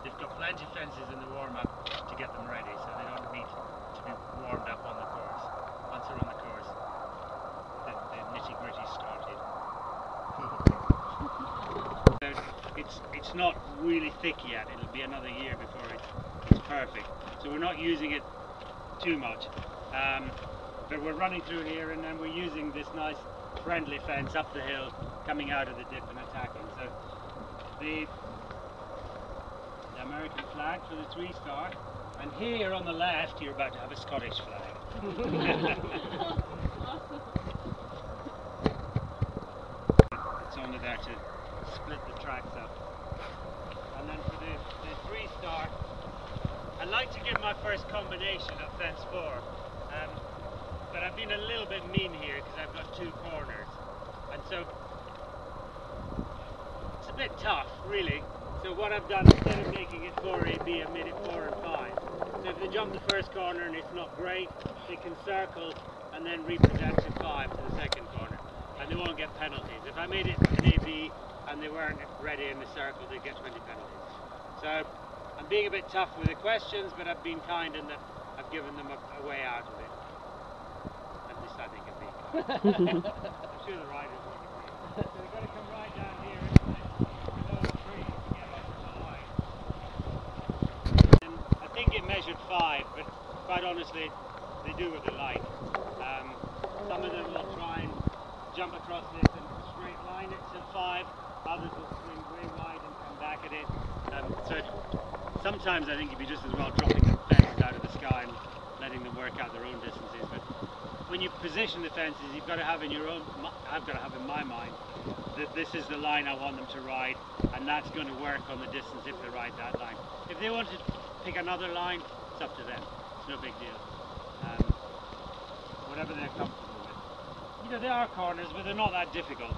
they've got plenty of fences in the warm-up to get them ready, so they don't need to be warmed up on the course. Once they're on the course, the nitty-gritty started. So it's not really thick yet. It'll be another year before it's perfect. So we're not using it too much. But we're running through here, and then we're using this nice friendly fence up the hill, coming out of the dip and attacking. So the American flag for the 3-star, and here on the left you're about to have a Scottish flag. It's only there to split the tracks up. And then for the 3-star, I like to give my first combination of fence 4. But I've been a little bit mean here because I've got 2 corners, and so it's a bit tough really. So what I've done, instead of making it 4AB, I've made it 4 and 5. So if they jump the first corner and it's not great, they can circle and then represent to 5 to the second corner, and they won't get penalties. If I made it an AB and they weren't ready in the circle, they'd get 20 penalties. So I'm being a bit tough with the questions, but I've been kind in that I've given them a way out of it. I think it'd be. I'm sure the riders will agree. So they've got to come right down here, below the tree to get onto the line. And I think it measured 5, but quite honestly, they do what they like. Some of them will try and jump across this and straight line it to 5. Others will swing way wide and come back at it. So sometimes I think you'd be just as well dropping the fences out of the sky and letting them work out their own distances. But when you position the fences, you've got to have in your own, I've got to have in my mind that this is the line I want them to ride, and that's going to work on the distance if they ride that line. If they want to pick another line, it's up to them. It's no big deal. Whatever they're comfortable with. You know, there are corners, but they're not that difficult.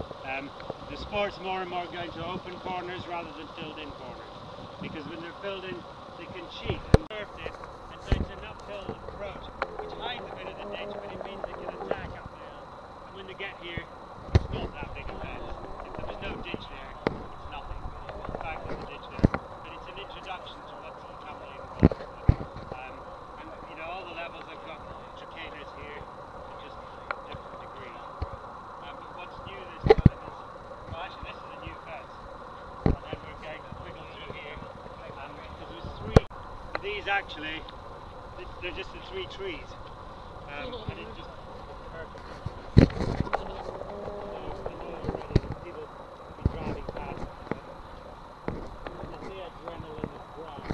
The sport's more and more going to open corners rather than filled-in corners, because when they're filled in, they can cheat and surf it, and so it's an uphill approach, which hides a bit of the ditch, but it means they can attack up the hill. And when they get here, it's not that big a fence. If there was no ditch there, it's nothing. In fact, there's a ditch there, but it's an introduction to what's coming involved. And you know, all the levels have got chicanas here, to just different degrees. But what's new this time is, well, actually, this is a new fence, and then we're going to wiggle through here, because there's 3. These actually, they're just the 3 trees, and it's just perfect. People will be driving past, and the adrenaline is ground.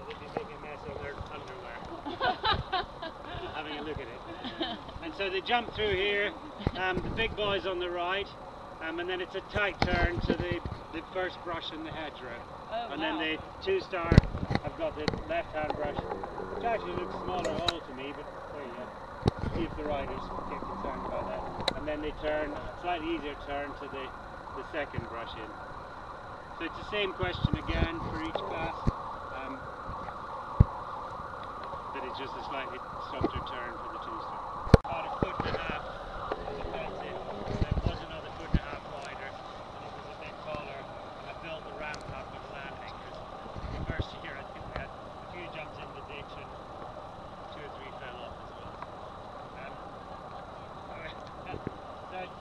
They'd be making a mess of their underwear, having a look at it. And so they jump through here, the big boys on the right, and then it's a tight turn to the first brush in the hedgerow. Oh, and wow. then the 2-star, I've got the left-hand brush, which actually looks smaller hole to me, but there you go. See if the riders get concerned about that. And then they turn, a slightly easier turn to the second brush in. So it's the same question again for each class, but it's just a slightly softer turn for the 2-star. About 1.5 feet of the fence in. It was another 1.5 feet wider, and it was a bit taller. I built the ramp up with landing, because the first year I think we had a few jumps in the ditch and 2 or 3 fell off as well.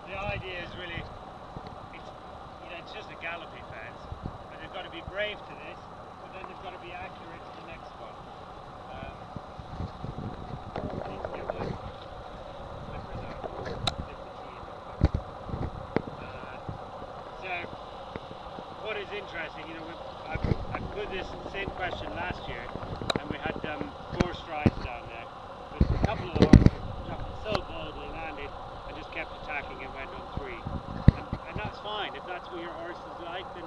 The idea is really, it's just a galloping fence, but they've got to be brave to this, but then they've got to be accurate to the next one. I need to get my flippers out, flip the key in the box. So, what is interesting, you know, I put this same question last year, and we had 4 strides down there, but a couple of the horses jumped so boldly, landed, and just kept attacking and went on 3. And that's fine. If that's what your horse is like, then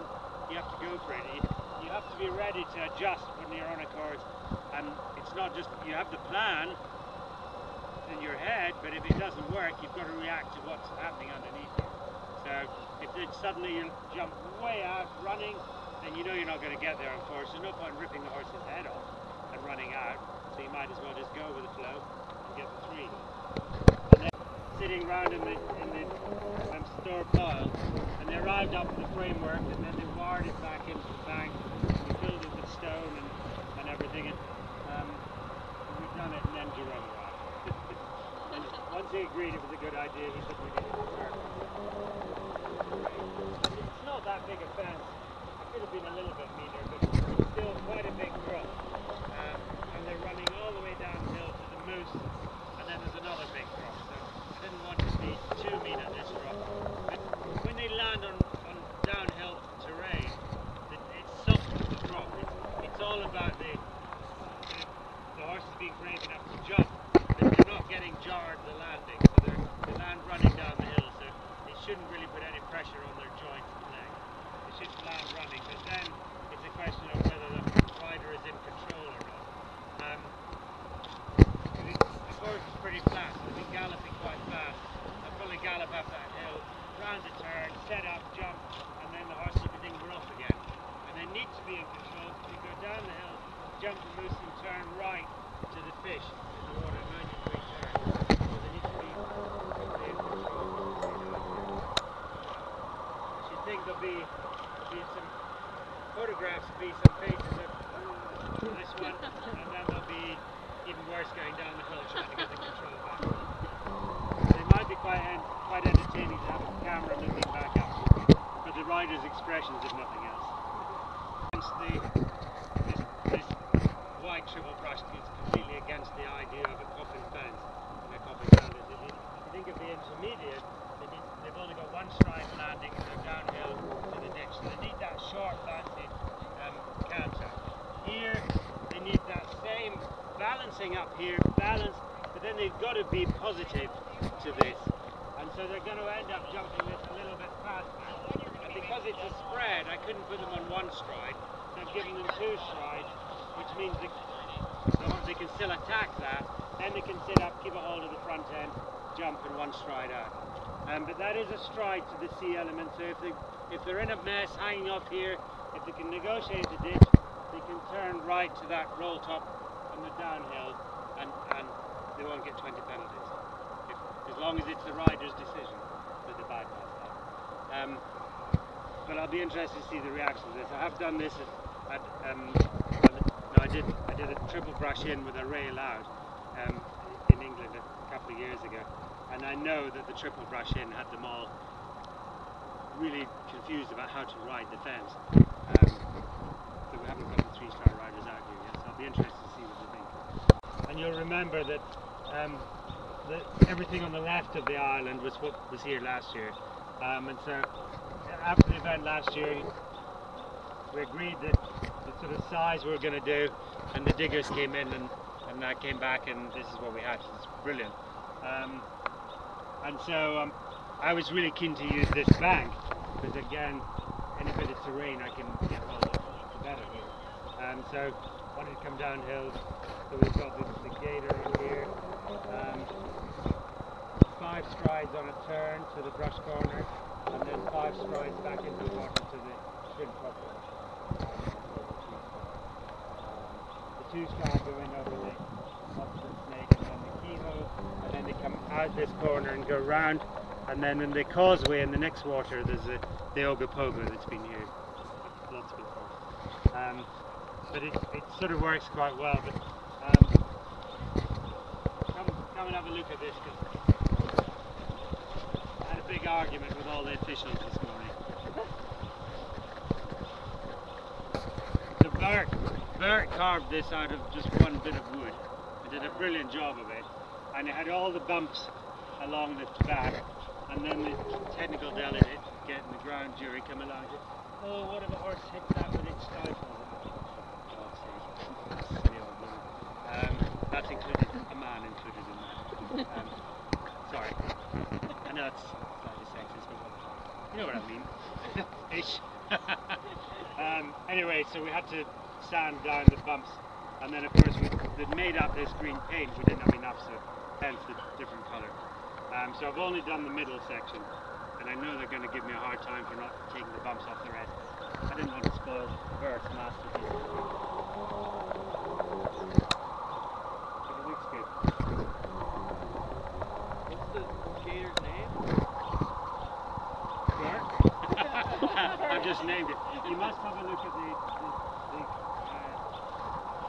you have to go for it. You have to be ready to adjust when you're on a course, and it's not just, you have the plan in your head, but if it doesn't work, you've got to react to what's happening underneath you. So if suddenly you jump way out running, then you know you're not going to get there on course. There's no point ripping the horse's head off and running out, so you might as well just go with the flow and get the 3. And then sitting round in the store pile, and they arrived up with the framework, and then they wired it back into the bank. We filled it with stone and everything, and we've done it, and then Jerome arrived. And once he agreed it was a good idea, he said we needed to work. It's not that big a fence. It could have been a little bit meaner, but it's still quite a big growth. And they're running all the way downhill to the moose, and then there's another big drop. So I didn't want to be too mean at this drop. But when they land on downhill terrain, it softens the drop. It's all about the horses being brave enough to jump, but they're not getting jarred the landing. So they land running down the hill, so it shouldn't really put any pressure on their joints and legs. They should land running, but then it's a question of whether the rider is in control or not. The course is pretty flat, so they've been galloping quite fast. They'll probably gallop up that hill, round the turn, set up, jump, and then the horse will be off again. And they need to be in control, because you go down the hill, jump the moose and turn right to the fish in the water, 90-degree turn. So they need to be in control. I should think there'll be some photographs, some faces of this one, and then there'll be even worse going down the hill trying to get the control back. It might be quite entertaining to have a camera looking back up, but the rider's expressions if nothing else. This white triple brush is completely against the idea of a coffin fence and a coffin landers. If you think of the intermediate, they've only got one stride landing and they're downhill to the ditch, so they need that short fancy canter. Here they need that same balancing up here, balance, but then they've got to be positive to this, and so they're going to end up jumping this a little bit faster. And because it's a spread, I couldn't put them on one stride, so I've given them two strides, which means they can still attack that, then they can sit up, keep a hold of the front end, jump and one stride out. But that is a stride to the C element, so if they're in a mess hanging off here, if they can negotiate the ditch, they can turn right to that roll top on the downhill, and they won't get 20 penalties. As long as it's the rider's decision that they bypass that. But I'll be interested to see the reaction to this. I have done this I did a triple brush in with a rail out in England a couple of years ago, and I know that the triple brush in had them all really confused about how to ride the fence. So we haven't got the three-star riders out here yet, so I'll be interested to see what they think. And you'll remember that everything on the left of the island was what was here last year, and so after the event last year we agreed that the sort of size we were going to do, and the diggers came in and that came back, and this is what we had. It's brilliant. And so I was really keen to use this bank, because again, any bit of terrain I can get hold of the better. So I wanted to come downhill, so we've got the gator on here, 5 strides on a turn to the brush corner, and then 5 strides back into the water to the shrimp top. The 2 strides go in over the opposite snake, and then the keyhole, and then they come out this corner and go round, and then in the causeway in the next water there's the Ogopogo that's been here. Lots before. But it sort of works quite well. But come and have a look at this, because I had a big argument with all the officials this morning. So Bert carved this out of just one bit of wood. He did a brilliant job of it, and it had all the bumps along the back, and then the technical delegate getting the ground jury come along and said, "Oh, what if a horse hits that with its stifle?" That's included, a man included in that. Sorry, I know it's slightly sexist, but you know what I mean. Ish. Anyway, so we had to sand down the bumps, and then of course we'd made up this green paint. We didn't have enough, so hence the different colour. So I've only done the middle section, and I know they're going to give me a hard time for not taking the bumps off the rest. I didn't want to spoil Bert's masterpiece. But it looks good. What's the gator's name? I've just named it. You must have a look at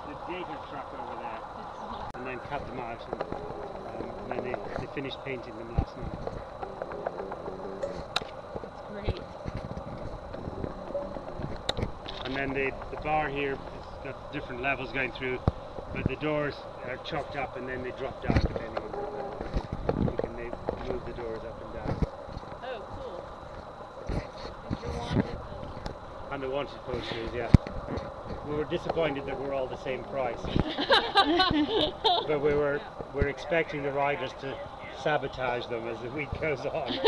the data truck over there, and then cut them out, and then they finished painting them last night. That's great. And then the bar here has got different levels going through, but the doors are chopped up and then they drop down depending on you can move the doors up and down. Oh, cool. And you're wanted. And the wanted posters, yeah. We were disappointed that we're all the same price, but we're expecting the riders to sabotage them as the week goes on.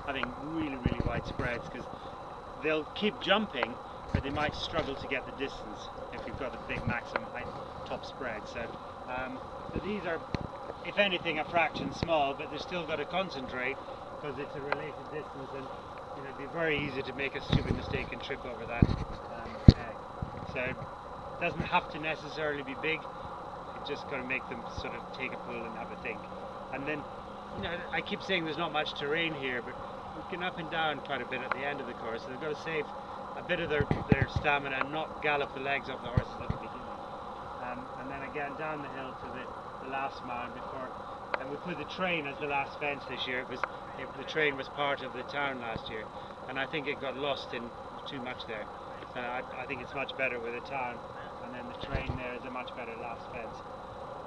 I think really wide spreads, because they'll keep jumping, but they might struggle to get the distance if you've got a big maximum height top spread. So these are, if anything, a fraction small, but they've still got to concentrate because it's a related distance, and it'd be very easy to make a stupid mistake and trip over that egg. So it doesn't have to necessarily be big. It's just got to make them sort of take a pull and have a think. And then, I keep saying there's not much terrain here, but we can up and down quite a bit at the end of the course, so they've got to save a bit of their stamina and not gallop the legs off the horses at the beginning. And then again down the hill to the last mound before, and we put the train as the last fence this year. The train was part of the town last year, and I think it got lost in too much there. So I think it's much better with a town, and then the train there is a much better last fence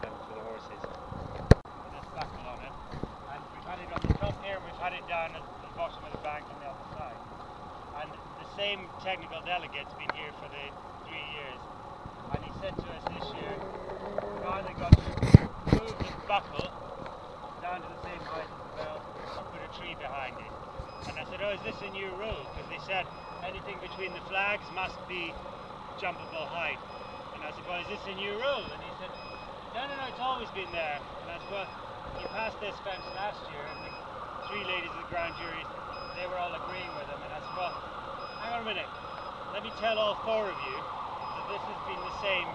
for the horses. There's buckle on it, and we've had it on the top here, and we've had it down at the bottom of the bank on the other side. And the same technical delegate's been here for the 3 years, and he said to us this year, we've either got to move the buckle down to the same height as the bell or put a tree behind it. And I said, oh, is this a new rule? Because they said anything between the flags must be jumpable height. And I said, well, is this a new rule? And he said, no, it's always been there. And I said, well, you passed this fence last year, and the 3 ladies of the grand jury, they were all agreeing with him. And I said, well, hang on a minute, let me tell all 4 of you that this has been the same,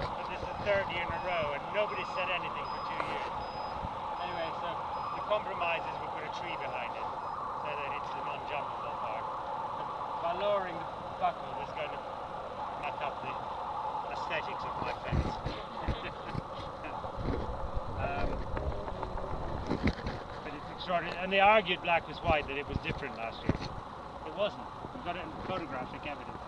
but this is the 3rd year in a row, and nobody said anything for 2 years. Anyway, so the compromise is we put a tree behind it, so that it's a non-jumpable part. But by lowering the buckle, it's going to muck up the aesthetics of my fence. But it's extraordinary, and they argued black was white, that it was different last year. It wasn't. We've got it in photographic evidence.